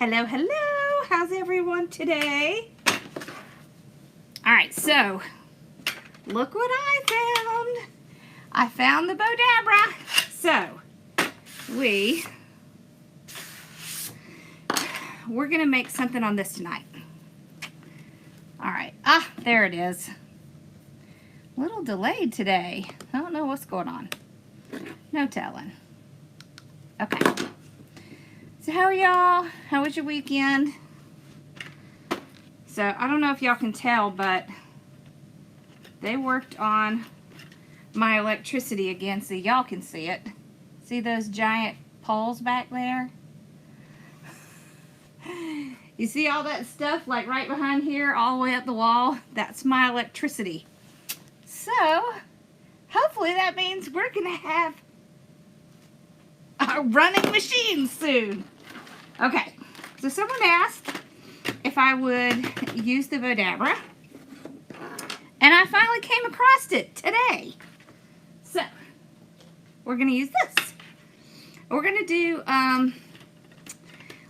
Hello, hello. How's everyone today? All right, so look what I found. I found the Bowdabra. So we're gonna make something on this tonight. All right, there it is. A little delayed today. I don't know what's going on. No telling. Okay. So how are y'all? How was your weekend? So I don't know if y'all can tell, but they worked on my electricity again so y'all can see it. See those giant poles back there? You see all that stuff like right behind here all the way up the wall? That's my electricity. So hopefully that means we're gonna have a running machine soon. Okay, so someone asked if I would use the Bowdabra, and I finally came across it today. So we're gonna use this. We're gonna do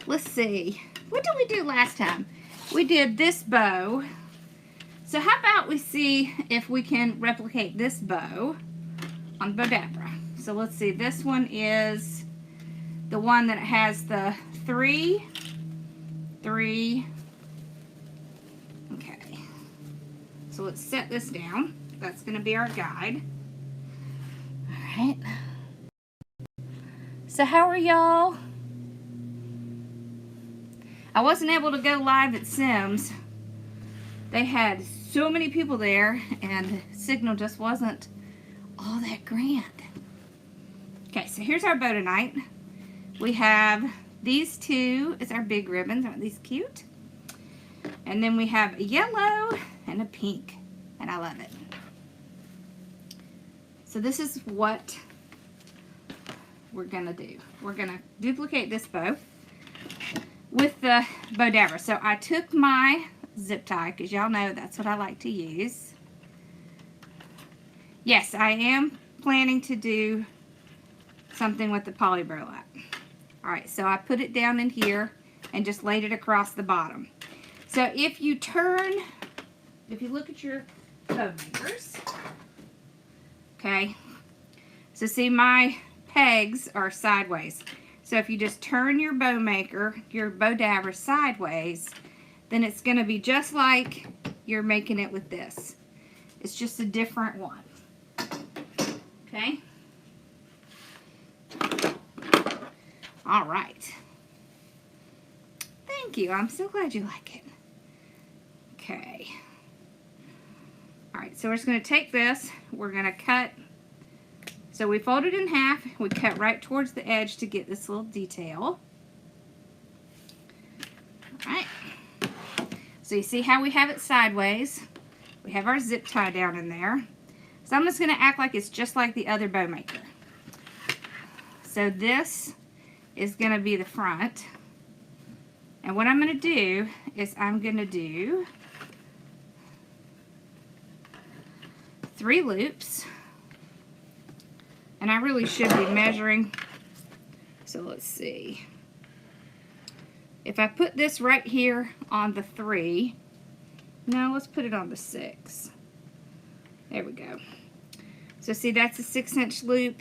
let's see, what did we do last time? We did this bow. So how about we see if we can replicate this bow on Bowdabra. So let's see, this one is the one that has the 3, 3. Okay, so let's set this down. That's going to be our guide. All right. So how are y'all? I wasn't able to go live at Sims. They had so many people there and the signal just wasn't all that grand. Okay, so here's our bow tonight. We have these two as our big ribbons. Aren't these cute? And then we have a yellow and a pink, and I love it. So this is what we're gonna do. We're gonna duplicate this bow with the Bowdabra. So I took my zip tie, because y'all know that's what I like to use. Yes, I am planning to do something with the poly burlap. Alright, so I put it down in here and just laid it across the bottom. So if you look at your bow makers, okay, so see my pegs are sideways. So if you just turn your bow maker, your Bowdabra sideways, then it's going to be just like you're making it with this. It's just a different one. Okay? All right. Thank you. I'm so glad you like it. Okay. All right, so we're just going to take this. We're going to cut. So we fold it in half. We cut right towards the edge to get this little detail. All right. So you see how we have it sideways. We have our zip tie down in there. So I'm just going to act like it's just like the other bow maker. So this is going to be the front. And what I'm going to do is I'm going to do 3 loops. And I really should be measuring. So let's see. If I put this right here on the 3, no, let's put it on the 6. There we go. So see, that's a 6-inch loop.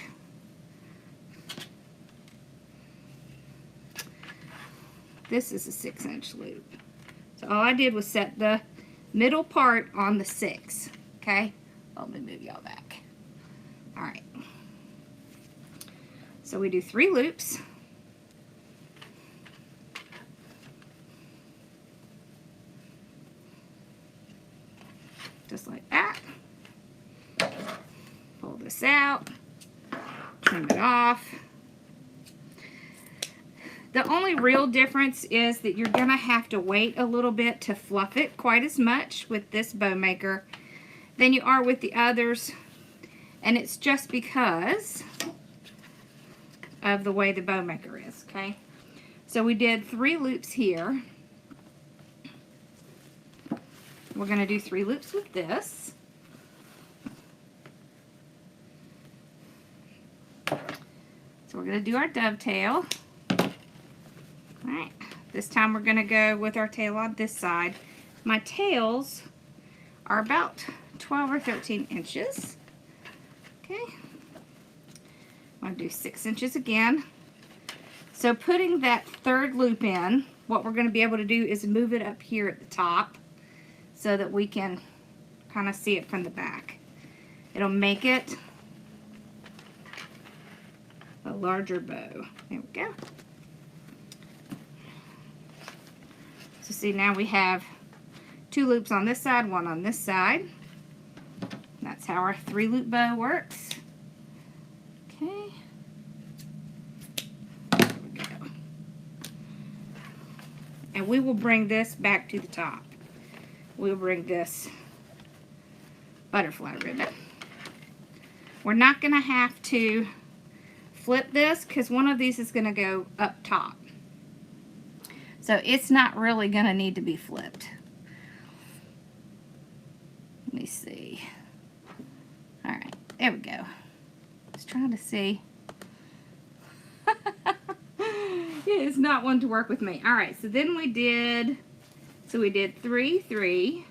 This is a 6-inch loop. So all I did was set the middle part on the 6. Okay? Let me move y'all back. All right. So we do 3 loops. Just like that. Pull this out. Trim it off. The only real difference is that you're going to have to wait a little bit to fluff it quite as much with this bow maker than you are with the others. And it's just because of the way the bow maker is, okay? So we did 3 loops here. We're going to do 3 loops with this. So we're going to do our dovetail. Alright, This time we're going to go with our tail on this side. My tails are about 12 or 13 inches. Okay. I'm going to do 6 inches again. So putting that third loop in, what we're going to be able to do is move it up here at the top so that we can kind of see it from the back. It'll make it a larger bow. There we go. So see, now we have 2 loops on this side, 1 on this side. That's how our 3-loop bow works. Okay. There we go. And we will bring this back to the top. We'll bring this butterfly ribbon. We're not going to have to flip this because one of these is going to go up top. So it's not really going to need to be flipped. Let me see. Alright, there we go. Just trying to see. It is not one to work with me. Alright, so then we did 3, 3.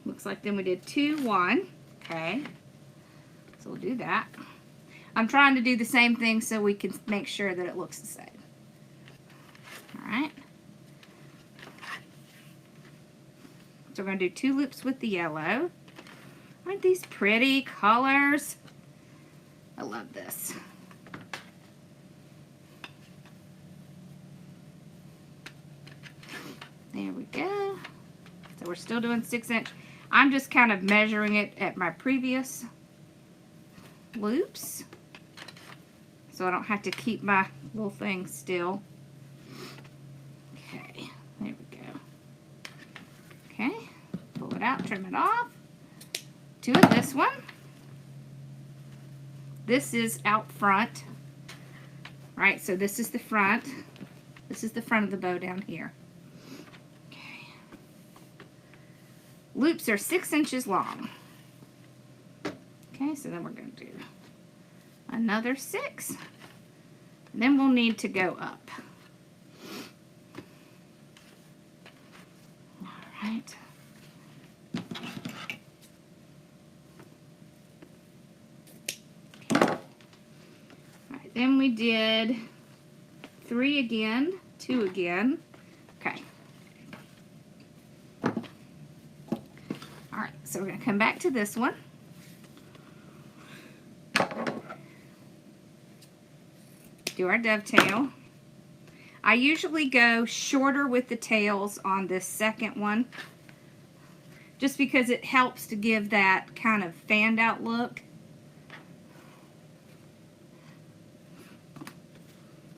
Looks like then we did 2, 1. Okay. So we'll do that. I'm trying to do the same thing so we can make sure that it looks the same. Alright. So we're going to do 2 loops with the yellow. Aren't these pretty colors? I love this. There we go. So we're still doing 6 inch. I'm just kind of measuring it at my previous loops, so I don't have to keep my little thing still. Okay, there we go. Okay, pull it out, trim it off. 2 of this one. This is out front, right? So this is the front. This is the front of the bow down here. Okay. Loops are 6 inches long. Okay, so then we're going to do another 6. And then we'll need to go up. All right. Okay. All right, then we did 3 again, 2 again. Okay. All right, so we're going to come back to this one. Do our dovetail. I usually go shorter with the tails on this second one, just because it helps to give that kind of fanned out look.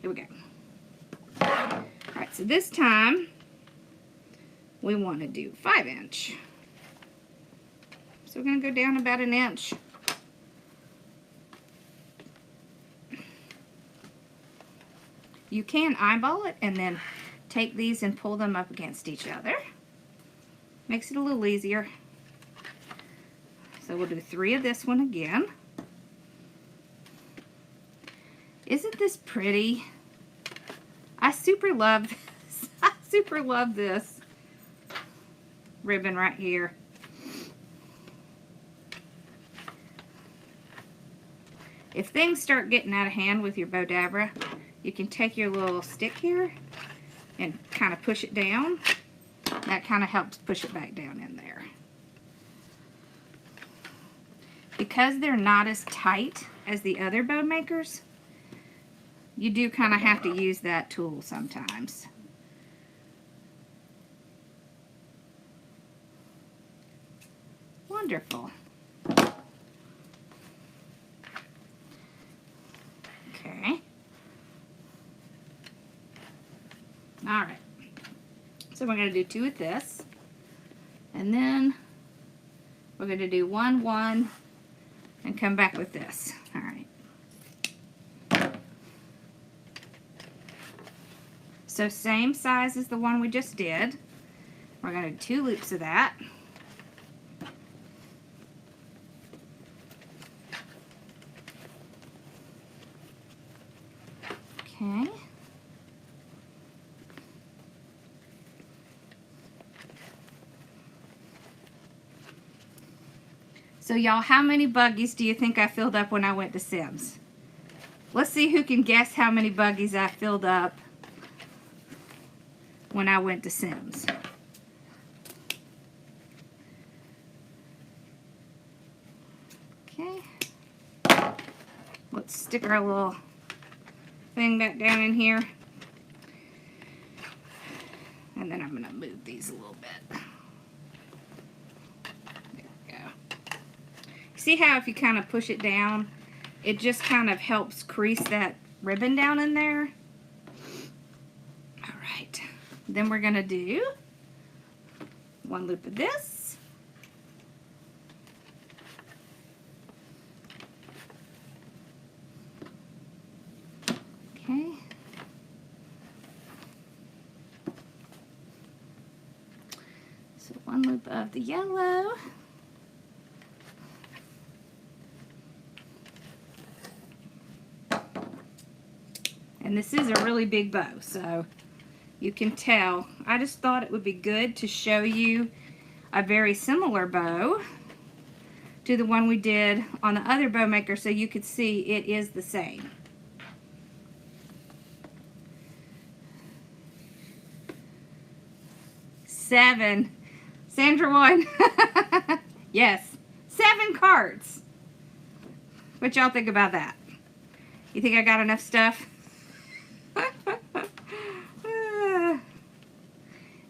Here we go. Alright, so this time we want to do 5 inch. So we're going to go down about 1 inch. You can eyeball it and then take these and pull them up against each other. Makes it a little easier. So we'll do 3 of this one again. Isn't this pretty? I super love this. I super love this ribbon right here. If things start getting out of hand with your Bowdabra, you can take your little stick here and kind of push it down. That kind of helps push it back down in there. Because they're not as tight as the other bow makers, you do kind of have to use that tool sometimes. Wonderful. Okay. Alright, so we're going to do 2 with this, and then we're going to do 1, 1, and come back with this. Alright. So same size as the one we just did. We're going to do 2 loops of that. Okay. So y'all, how many buggies do you think I filled up when I went to Sims? Let's see who can guess how many buggies I filled up when I went to Sims. Okay. Let's stick our little thing back down in here. And then I'm going to move these a little bit. There we go. See how if you kind of push it down, it just kind of helps crease that ribbon down in there? All right. Then we're going to do one loop of this. Okay. So one loop of the yellow. And this is a really big bow, so you can tell. I just thought it would be good to show you a very similar bow to the one we did on the other bow maker so you could see it is the same. Seven. Sandra won. Yes. 7 cards. What y'all think about that? You think I got enough stuff?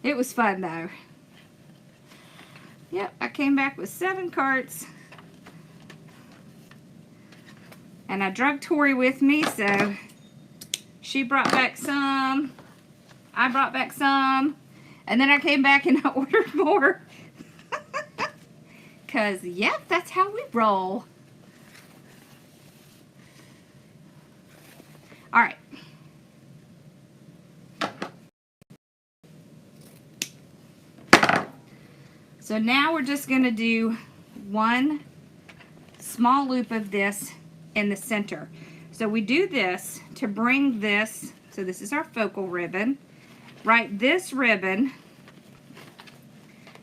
It was fun though. Yep, I came back with 7 carts. And I drug Tori with me, so she brought back some. I brought back some. And then I came back and I ordered more. Because, yep, that's how we roll. All right. So now we're just going to do one small loop of this in the center. So we do this to bring this, so this is our focal ribbon, right? This ribbon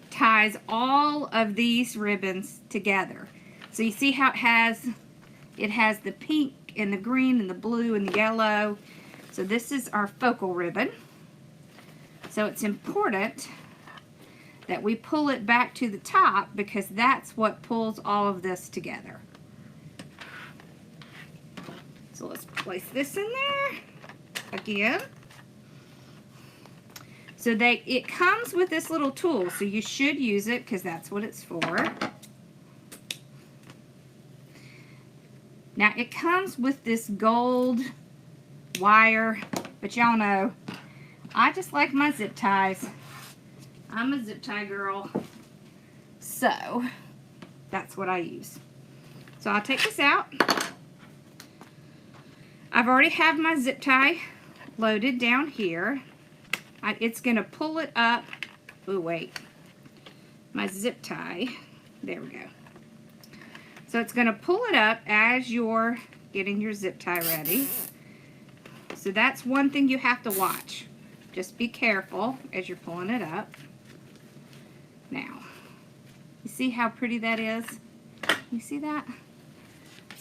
ties all of these ribbons together. So you see how it has the pink and the green and the blue and the yellow. So this is our focal ribbon. So it's important that we pull it back to the top because that's what pulls all of this together. So let's place this in there again. So it comes with this little tool, so you should use it because that's what it's for. Now it comes with this gold wire, but y'all know I just like my zip ties. I'm a zip tie girl, so that's what I use. So I'll take this out. I've already have my zip tie loaded down here. It's going to pull it up. Oh, wait. My zip tie. There we go. So it's going to pull it up as you're getting your zip tie ready. So that's one thing you have to watch. Just be careful as you're pulling it up. Now, you see how pretty that is? You see that?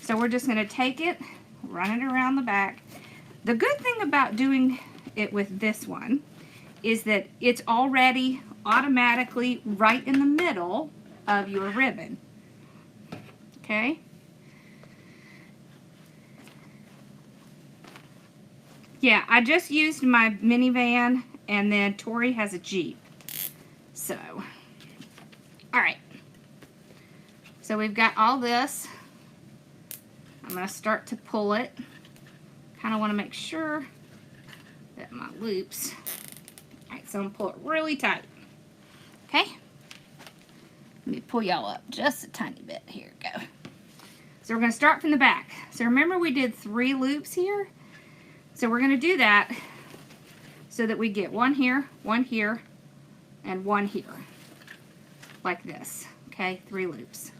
So we're just going to take it, run it around the back. The good thing about doing it with this one is that it's already automatically right in the middle of your ribbon. Okay? Yeah, I just used my minivan, and then Tori has a Jeep. So, alright. So we've got all this. I'm going to start to pull it. Kind of want to make sure that my loops. Alright, so I'm going to pull it really tight. Okay? Let me pull y'all up just a tiny bit. Here we go. So we're going to start from the back. So remember we did 3 loops here? So we're going to do that so that we get one here, and one here. Like this. Okay, 3 loops.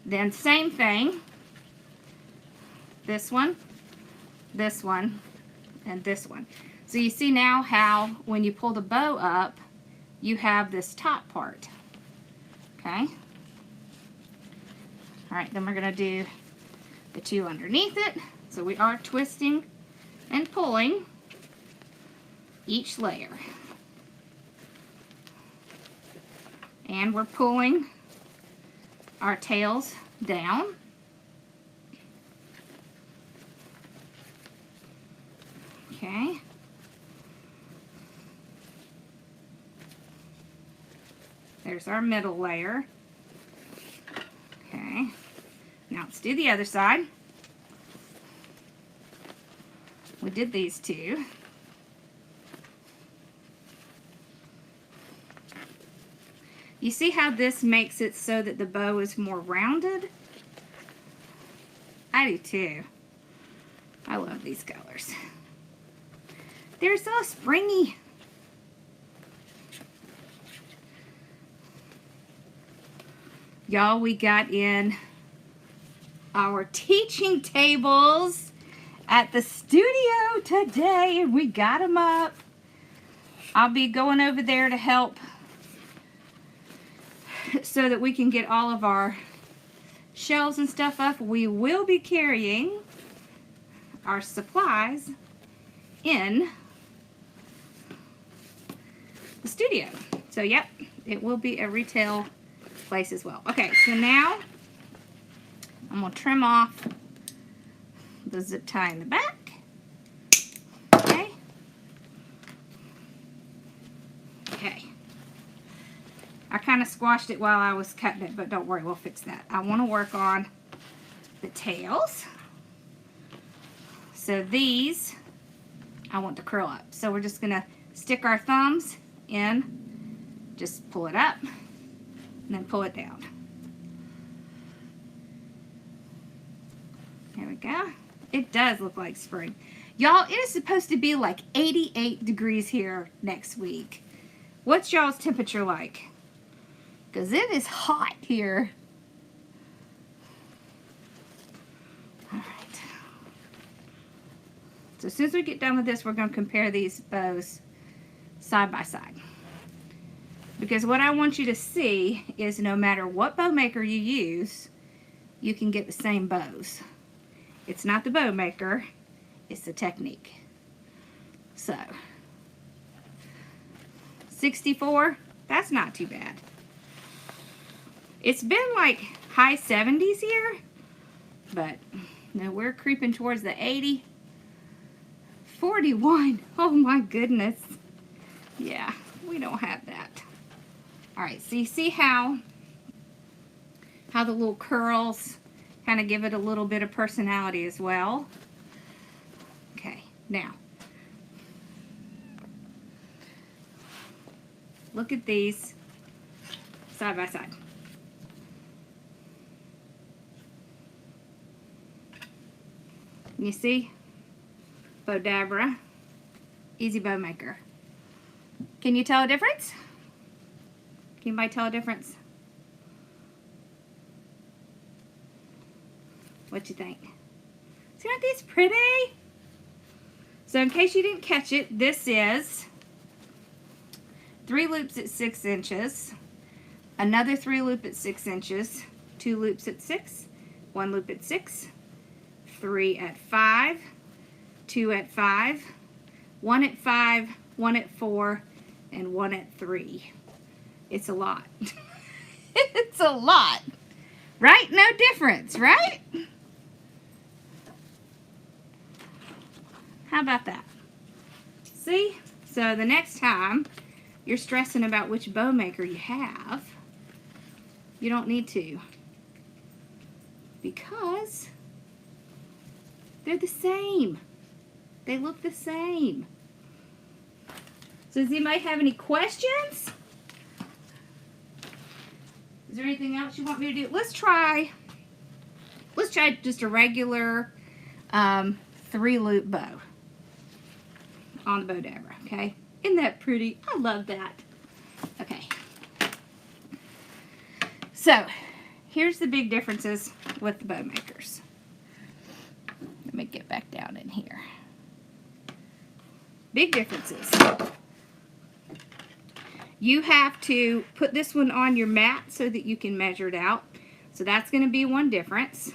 Then same thing. This one, and this one. So you see now how when you pull the bow up, you have this top part. Okay? All right, then we're going to do the 2 underneath it. So we are twisting and pulling each layer. And we're pulling our tails down. Okay. There's our middle layer. Okay. Now let's do the other side. We did these two. You see how this makes it so that the bow is more rounded? I do too. I love these colors. They're so springy. Y'all, we got in our teaching tables at the studio today, and we got them up. I'll be going over there to help so that we can get all of our shelves and stuff up. We will be carrying our supplies in the studio. So, yep, it will be a retail place as well. Okay, so now I'm going to trim off the zip tie in the back. Okay. Okay. I kind of squashed it while I was cutting it, but don't worry, we'll fix that. I want to work on the tails. So these, I want to curl up. So we're just going to stick our thumbs in, just pull it up, and then pull it down. There we go. It does look like spring. Y'all, it is supposed to be like 88 degrees here next week. What's y'all's temperature like? Because it is hot here. Alright. So as soon as we get done with this, we're going to compare these bows side by side. Because what I want you to see is no matter what bow maker you use, you can get the same bows. It's not the bow maker, it's the technique. So, 64, that's not too bad. It's been like high 70s here, but now we're creeping towards the 80. 41, oh my goodness. Yeah, we don't have that. Alright, so you see how the little curls kind of give it a little bit of personality as well. Okay, now look at these side by side. You see? Bowdabra, easy bow maker. Can you tell a difference? Can anybody tell a difference? What you think? See, aren't these pretty? So in case you didn't catch it, this is 3 loops at 6 inches, another 3 loop at 6 inches, 2 loops at 6, 1 loop at 6, 3 at 5, 2 at 5, 1 at 5, 1 at 4, and 1 at 3. It's a lot. It's a lot. Right? No difference, right? How about that? See? So the next time you're stressing about which bow maker you have, you don't need to. Because they're the same. They look the same. So does anybody have any questions? Is there anything else you want me to do? Let's try just a regular 3-loop bow on the Bowdabra, okay? Isn't that pretty? I love that. Okay. So, here's the big differences with the bow makers. Let me get back down in here. Big differences. You have to put this one on your mat so that you can measure it out. So that's going to be one difference.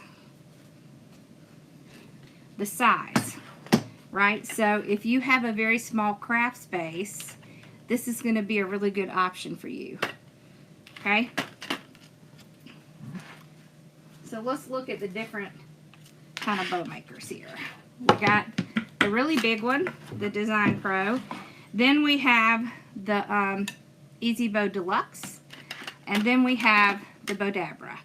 The size, right? So if you have a very small craft space, this is going to be a really good option for you. Okay? So let's look at the different kind of bow makers here. We got the really big one, the Design Pro. Then we have the Easy Bow Deluxe. And then we have the Bowdabra.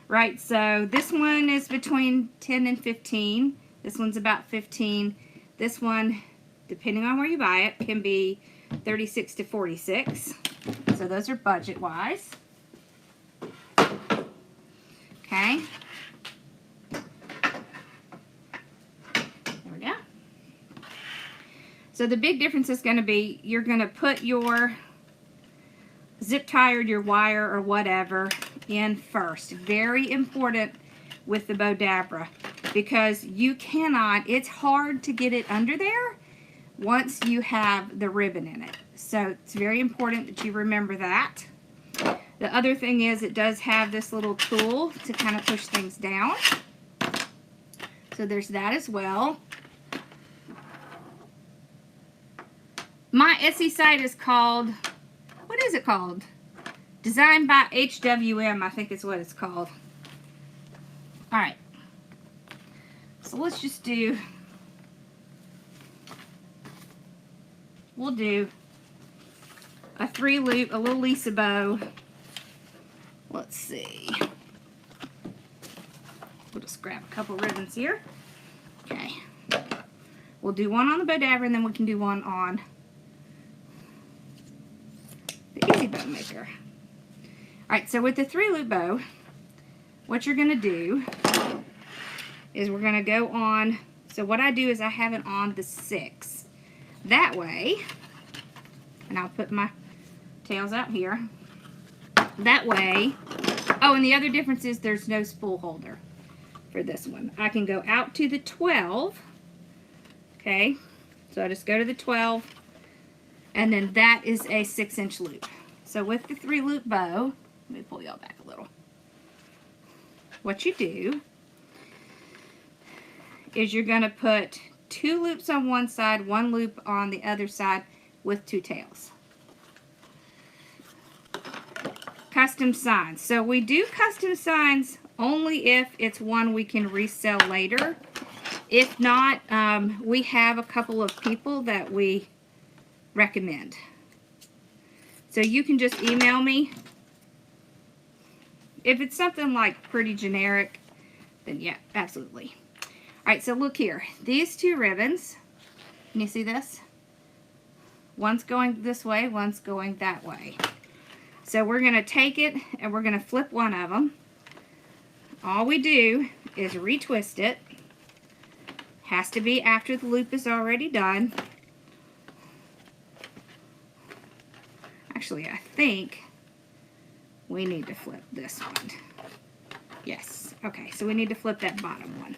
Right, so this one is between 10 and 15. This one's about 15. This one, depending on where you buy it, can be 36 to 46. So those are budget-wise. Okay. There we go. So the big difference is going to be you're going to put your zip tie or your wire or whatever in first. Very important with the Bowdabra, because you cannot, it's hard to get it under there once you have the ribbon in it. So it's very important that you remember that. The other thing is it does have this little tool to kind of push things down. So there's that as well. My Etsy site is called, what is it called? Designed by HWM, I think is what it's called. Alright. So let's just do, we'll do a 3-loop, a little Lisa bow. Let's see. We'll just grab a couple ribbons here. Okay. We'll do one on the Bowdabra, and then we can do one on the Easy Bow Maker. Alright, so with the 3-loop bow, what you're going to do is we're going to go on, so what I do is I have it on the 6. That way, and I'll put my tails out here. That way, oh, and the other difference is there's no spool holder for this one. I can go out to the 12, okay, so I just go to the 12, and then that is a 6-inch loop. So with the 3-loop bow, let me pull y'all back a little. What you do is you're going to put 2 loops on one side, 1 loop on the other side with 2 tails. Custom signs. So we do custom signs only if it's one we can resell later. If not, we have a couple of people that we recommend. So you can just email me. If it's something like pretty generic, then yeah, absolutely. Alright, so look here. These 2 ribbons, can you see this? One's going this way, one's going that way. So we're going to take it and we're going to flip one of them. All we do is retwist it. Has to be after the loop is already done. Actually, I think we need to flip this one. Yes. Okay, so we need to flip that bottom one.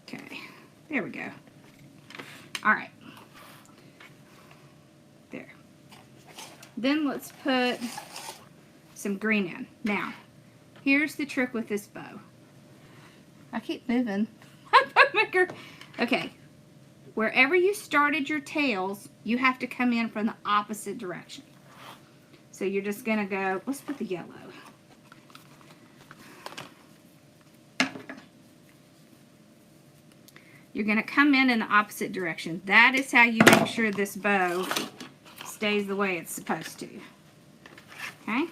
Okay, there we go. Alright. There. Then let's put some green in. Now, here's the trick with this bow. I keep moving. Okay, wherever you started your tails, you have to come in from the opposite direction. So you're just going to go, let's put the yellow. You're going to come in the opposite direction. That is how you make sure this bow stays the way it's supposed to. Okay?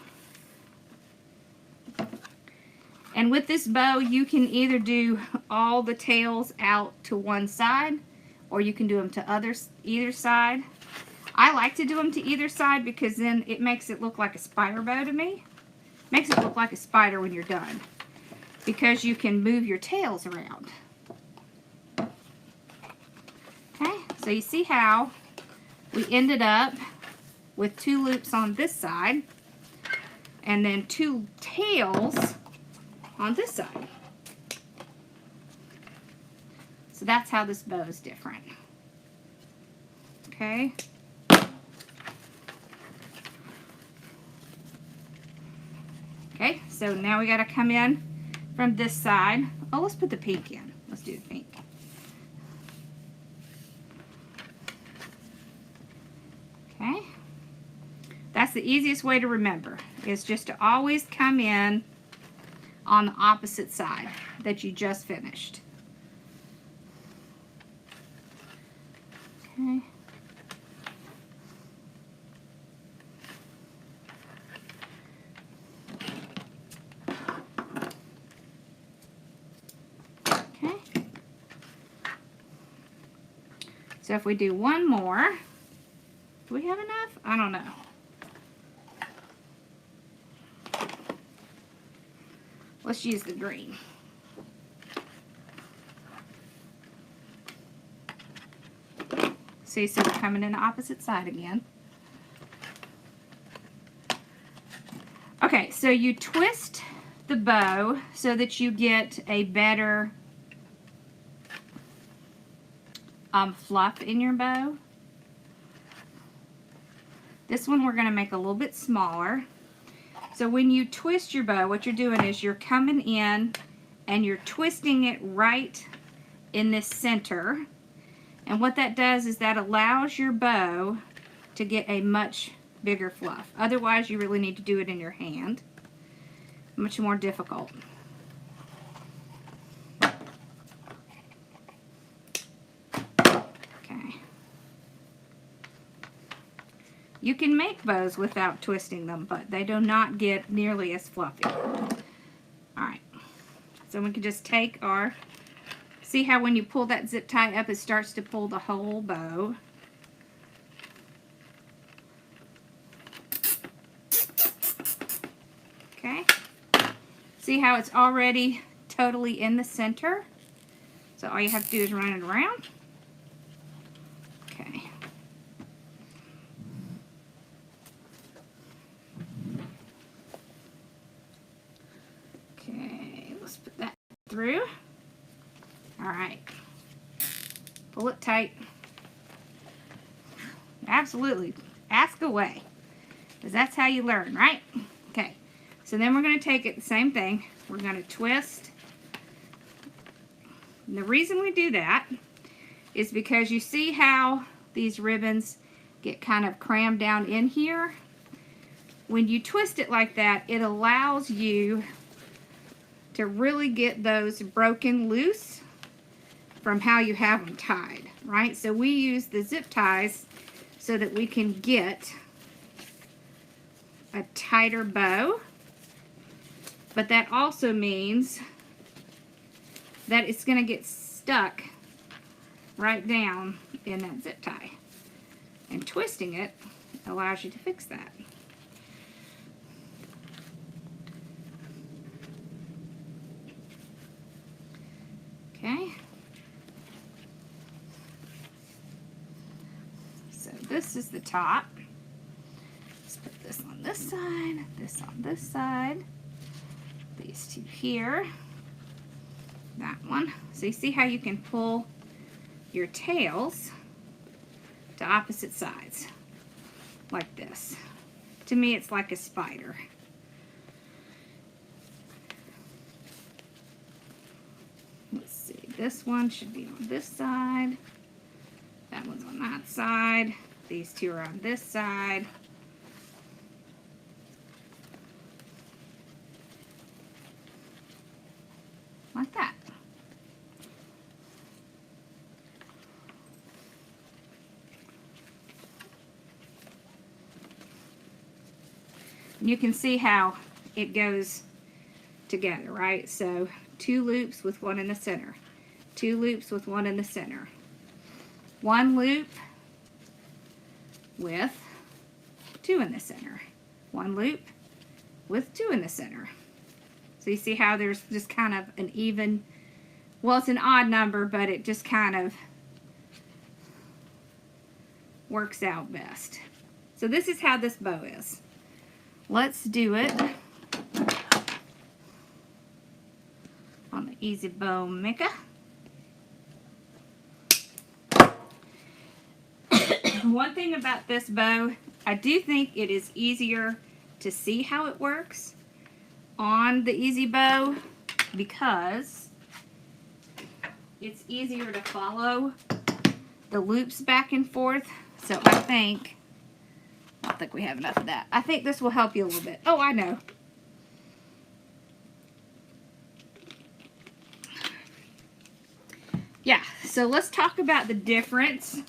And with this bow, you can either do all the tails out to one side, or you can do them to either side. I like to do them to either side because then it makes it look like a spider bow to me. Makes it look like a spider when you're done, because you can move your tails around. Okay, so you see how we ended up with 2 loops on this side and then 2 tails on this side. So that's how this bow is different. Okay. Okay, So now we got to come in from this side. Oh, let's put the pink in. Let's do the pink. Okay. That's the easiest way to remember, is just to always come in on the opposite side that you just finished. Okay. Okay. So if we do one more, do we have enough? I don't know. Let's use the green. See, so we're coming in the opposite side again. Okay, so you twist the bow so that you get a better fluff in your bow. This one we're going to make a little bit smaller. So when you twist your bow, what you're doing is you're coming in and you're twisting it right in this center. And what that does is that allows your bow to get a much bigger fluff. Otherwise, you really need to do it in your hand. Much more difficult. Okay. You can make bows without twisting them, but they do not get nearly as fluffy. Alright. So we can just take our... See how when you pull that zip tie up, it starts to pull the whole bow. Okay. See how it's already totally in the center? So all you have to do is run it around. Okay. Okay, let's put that through. Alright, pull it tight. Absolutely, ask away, because that's how you learn, right? Okay, so then we're going to take it the same thing. We're going to twist. And the reason we do that is because you see how these ribbons get kind of crammed down in here? When you twist it like that, it allows you to really get those broken loose from how you have them tied, right? So we use the zip ties so that we can get a tighter bow, but that also means that it's going to get stuck right down in that zip tie. And twisting it allows you to fix that. Okay. So this is the top. Let's put this on this side, this on this side, these two here, that one. So you see how you can pull your tails to opposite sides, like this. To me, it's like a spider. Let's see, this one should be on this side. That one's on that side. These two are on this side. Like that. And you can see how it goes together, right? So 2 loops with one in the center. 2 loops with one in the center. 1 loop with 2 in the center. 1 loop with 2 in the center. So you see how there's just kind of an even, well, it's an odd number, but it just kind of works out best. So this is how this bow is. Let's do it on the Easy Bow Maker. One thing about this bow, I do think it is easier to see how it works on the Easy Bow because it's easier to follow the loops back and forth. So I don't think we have enough of that. I think this will help you a little bit. Oh, I know. Yeah, so let's talk about the difference.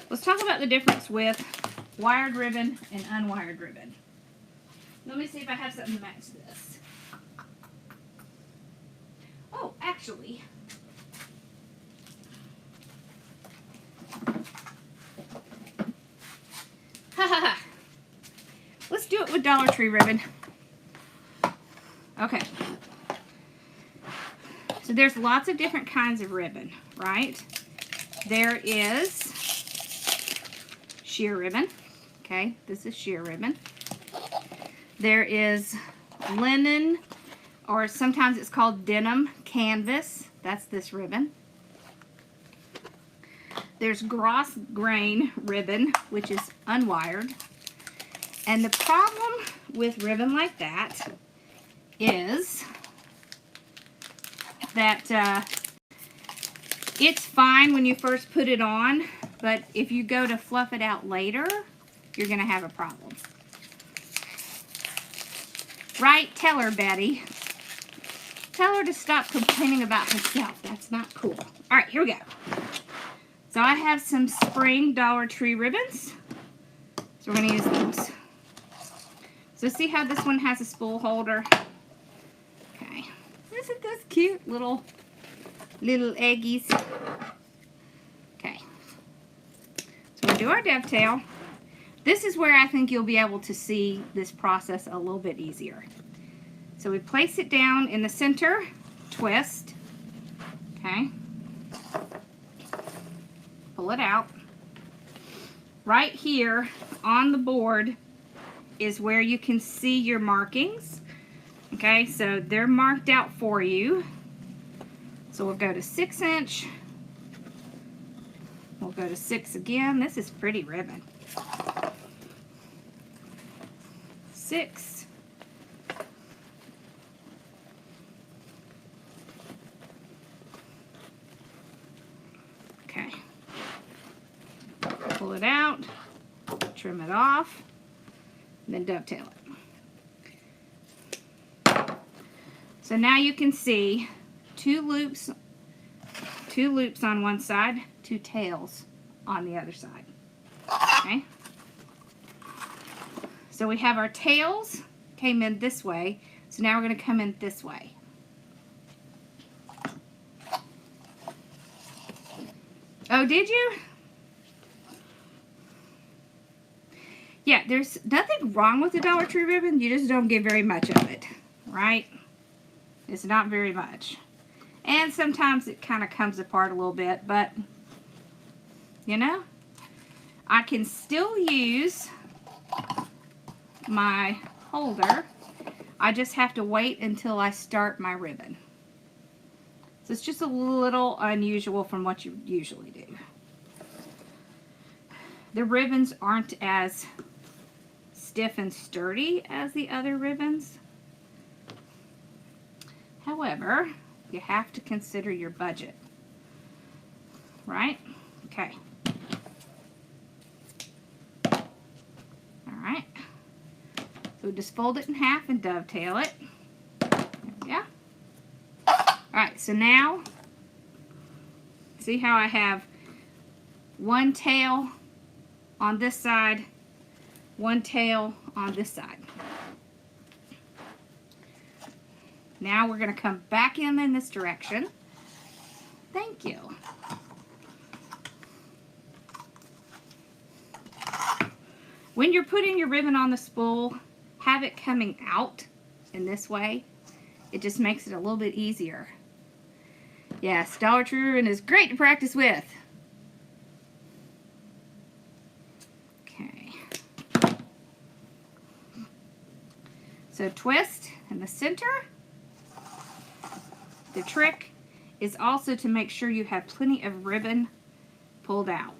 Let's talk about the difference with wired ribbon and unwired ribbon. Let me see if I have something to match this. Oh, actually, let's do it with Dollar Tree ribbon. Okay. So there's lots of different kinds of ribbon, right? There is sheer ribbon. Okay, this is sheer ribbon. There is linen, or sometimes it's called denim canvas. That's this ribbon. There's gross grain ribbon, which is unwired. And the problem with ribbon like that is that it's fine when you first put it on, but if you go to fluff it out later, you're going to have a problem. Right? Tell her, Betty. Tell her to stop complaining about herself. That's not cool. All right, here we go. So I have some spring Dollar Tree ribbons. So we're going to use those. So see how this one has a spool holder? Okay. Isn't this cute? Little eggies. Okay. So we'll do our dovetail. This is where I think you'll be able to see this process a little bit easier. So we place it down in the center, twist, okay, pull it out. Right here on the board is where you can see your markings, okay, so they're marked out for you. So we'll go to 6 inch, we'll go to 6 again. This is pretty ribbon. 6. Okay. Pull it out, trim it off, and then dovetail it. So now you can see two loops on one side, 2 tails on the other side. Okay. So we have our tails came in this way, so now we're going to come in this way. Oh, did you? Yeah, there's nothing wrong with the Dollar Tree ribbon, you just don't get very much of it, right? It's not very much. And sometimes it kind of comes apart a little bit, but, you know, I can still use my holder. I just have to wait until I start my ribbon. So it's just a little unusual from what you usually do. The ribbons aren't as stiff and sturdy as the other ribbons. However, you have to consider your budget, right? Okay. Alright. So just fold it in half and dovetail it. Yeah. Alright, so now, see how I have one tail on this side, one tail on this side. Now we're going to come back in this direction. Thank you. When you're putting your ribbon on the spool, have it coming out in this way. It just makes it a little bit easier. Yes, Dollar Tree ribbon is great to practice with. Okay. So twist in the center. The trick is also to make sure you have plenty of ribbon pulled out.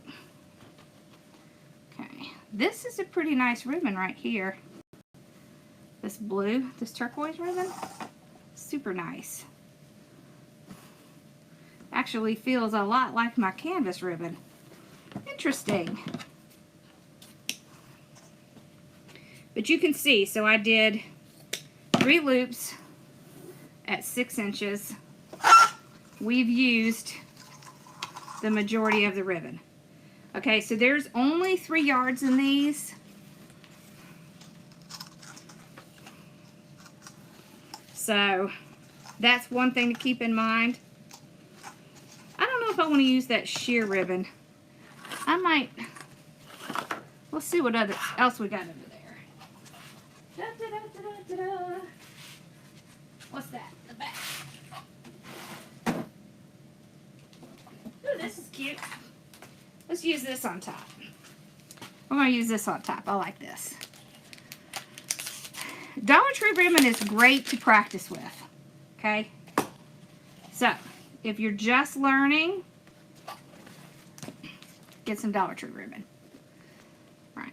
Okay, this is a pretty nice ribbon right here. This blue, this turquoise ribbon, super nice. Actually feels a lot like my canvas ribbon. Interesting. But you can see, so I did 3 loops at 6 inches. We've used the majority of the ribbon. Okay, so there's only 3 yards in these. So that's one thing to keep in mind. I don't know if I want to use that sheer ribbon. I might. Let's see what else we got over there. Da, da, da, da, da, da. What's that? The back. Ooh, this is cute. Let's use this on top. We're going to use this on top. I like this. Dollar Tree ribbon is great to practice with. Okay? So, if you're just learning, get some Dollar Tree ribbon. Right.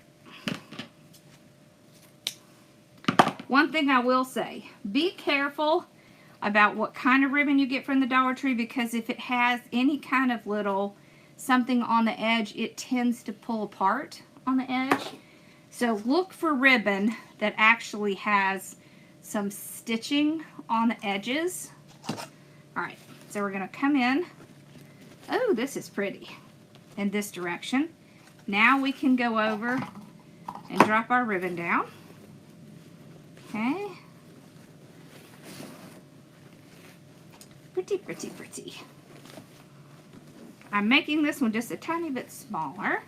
One thing I will say, be careful about what kind of ribbon you get from the Dollar Tree, because if it has any kind of little something on the edge, it tends to pull apart on the edge. So look for ribbon that actually has some stitching on the edges. Alright, so we're going to come in. Oh, this is pretty. In this direction. Now we can go over and drop our ribbon down. Okay. Pretty, pretty, pretty. I'm making this one just a tiny bit smaller,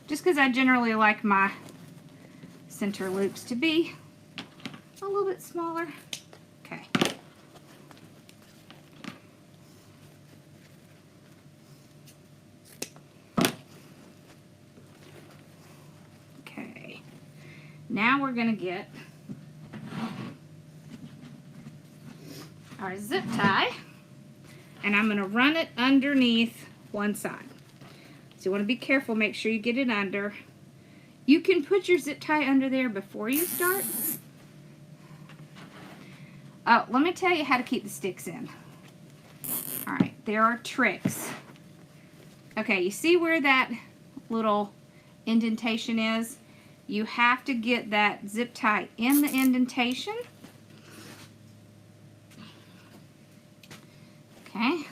just because I generally like my center loops to be a little bit smaller. Okay. Okay. Now we're going to get our zip tie. And I'm going to run it underneath one side. So you want to be careful, make sure you get it under. You can put your zip tie under there before you start. Oh, let me tell you how to keep the sticks in. Alright, there are tricks. Okay, you see where that little indentation is? You have to get that zip tie in the indentation. Okay,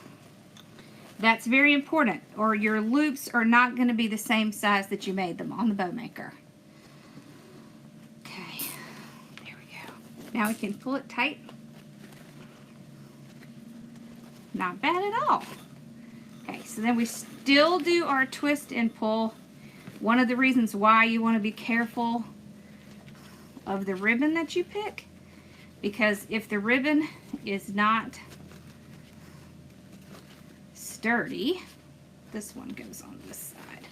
that's very important, or your loops are not going to be the same size that you made them on the bow maker. Okay, there we go. Now we can pull it tight. Not bad at all. Okay, so then we still do our twist and pull. One of the reasons why you want to be careful of the ribbon that you pick, because if the ribbon is not sturdy, this one goes on this side.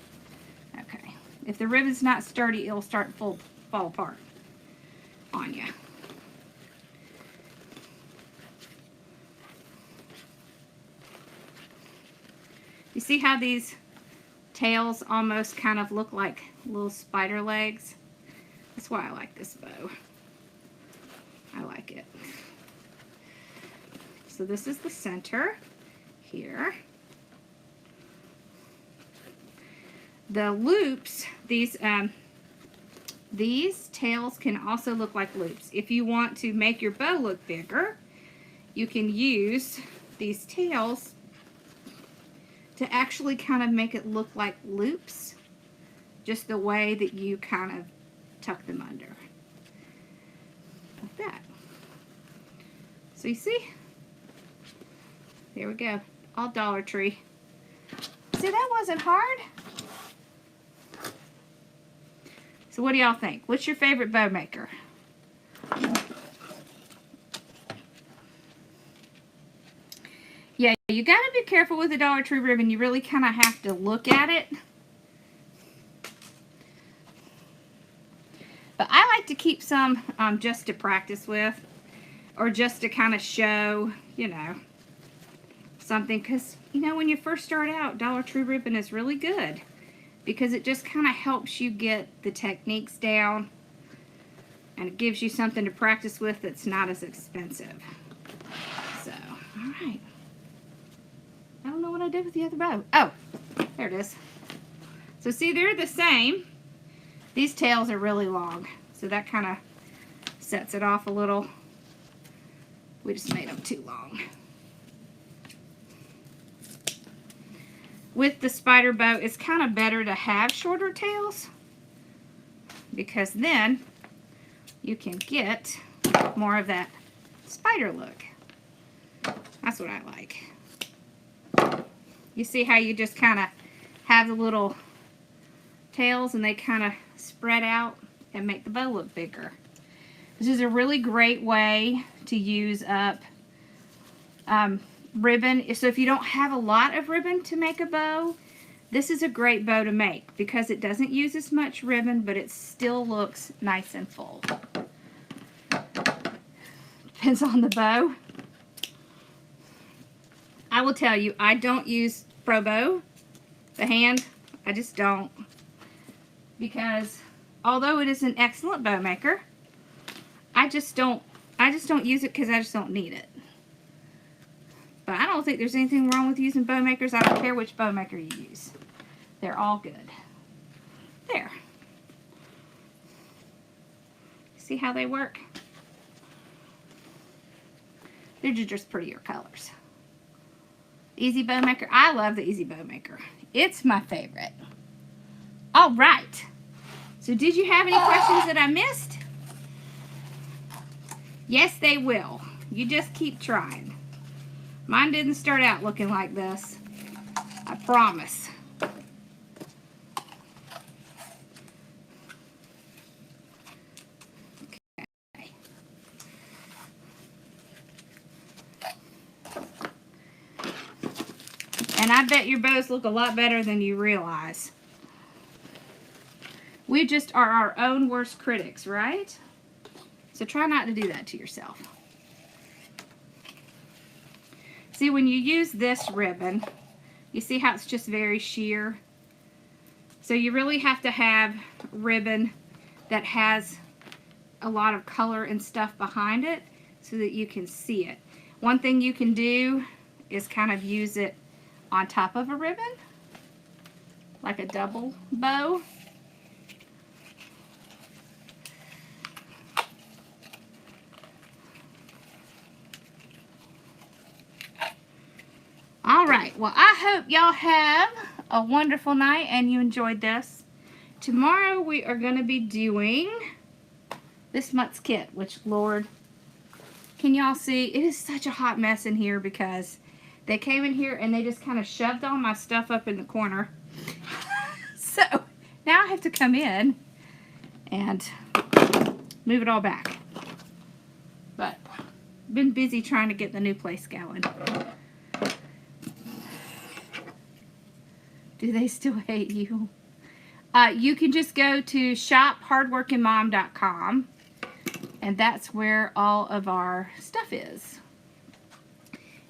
Okay, if the ribbon's not sturdy, it'll start to fall apart on you. You see how these tails almost kind of look like little spider legs? That's why I like this bow. I like it. So this is the center here. The loops, these tails can also look like loops. If you want to make your bow look bigger, you can use these tails to actually kind of make it look like loops, just the way that you kind of tuck them under. Like that. So you see? There we go. All Dollar Tree. See, that wasn't hard. So what do y'all think? What's your favorite bow maker? Yeah, you got to be careful with the Dollar Tree ribbon. You really kind of have to look at it. But I like to keep some just to practice with, or just to kind of show, you know, something. Because, you know, when you first start out, Dollar Tree ribbon is really good. because it just kind of helps you get the techniques down, and it gives you something to practice with that's not as expensive. So, all right. I don't know what I did with the other bow. Oh, there it is. So see, they're the same. These tails are really long, so that kind of sets it off a little. We just made them too long. With the spider bow, it's kind of better to have shorter tails, because then you can get more of that spider look. That's what I like. You see how you just kind of have the little tails and they kind of spread out and make the bow look bigger. This is a really great way to use up ribbon. So if you don't have a lot of ribbon to make a bow, this is a great bow to make because it doesn't use as much ribbon, but it still looks nice and full. Depends on the bow. I will tell you, I don't use Pro Bow, the hand. I just don't. Because although it is an excellent bow maker, I just don't use it because I just don't need it. But I don't think there's anything wrong with using bow makers. I don't care which bow maker you use. They're all good. There. See how they work? They're just prettier colors. Easy bow maker. I love the Easy Bow Maker. It's my favorite. All right. So did you have any questions that I missed? Yes, they will. You just keep trying. Mine didn't start out looking like this. I promise. Okay. And I bet your bows look a lot better than you realize. We just are our own worst critics, right? So try not to do that to yourself. See, when you use this ribbon, you see how it's just very sheer? So you really have to have ribbon that has a lot of color and stuff behind it so that you can see it. One thing you can do is kind of use it on top of a ribbon, like a double bow. All right, well, I hope y'all have a wonderful night and you enjoyed this. Tomorrow we are going to be doing this month's kit, which, Lord, can y'all see? It is such a hot mess in here because they came in here and they just kind of shoved all my stuff up in the corner. So now I have to come in and move it all back. But been busy trying to get the new place going. Do they still hate you? You can just go to shop.hardworkingmom.com, and that's where all of our stuff is.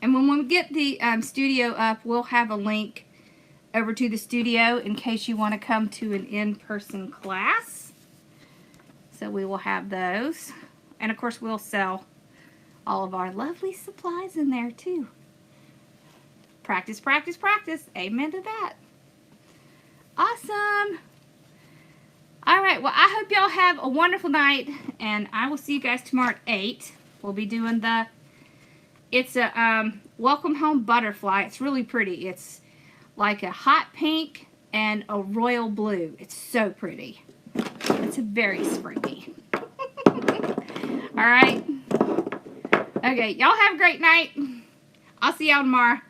And when we get the studio up, we'll have a link over to the studio in case you want to come to an in-person class. So we will have those. And of course, we'll sell all of our lovely supplies in there too. Practice, practice, practice. Amen to that. Awesome. All right, well, I hope y'all have a wonderful night, and I will see you guys tomorrow at 8. We'll be doing it's a Welcome Home Butterfly. It's really pretty. It's like a hot pink and a royal blue. It's so pretty. It's very springy. All right. Okay, y'all have a great night. I'll see y'all tomorrow.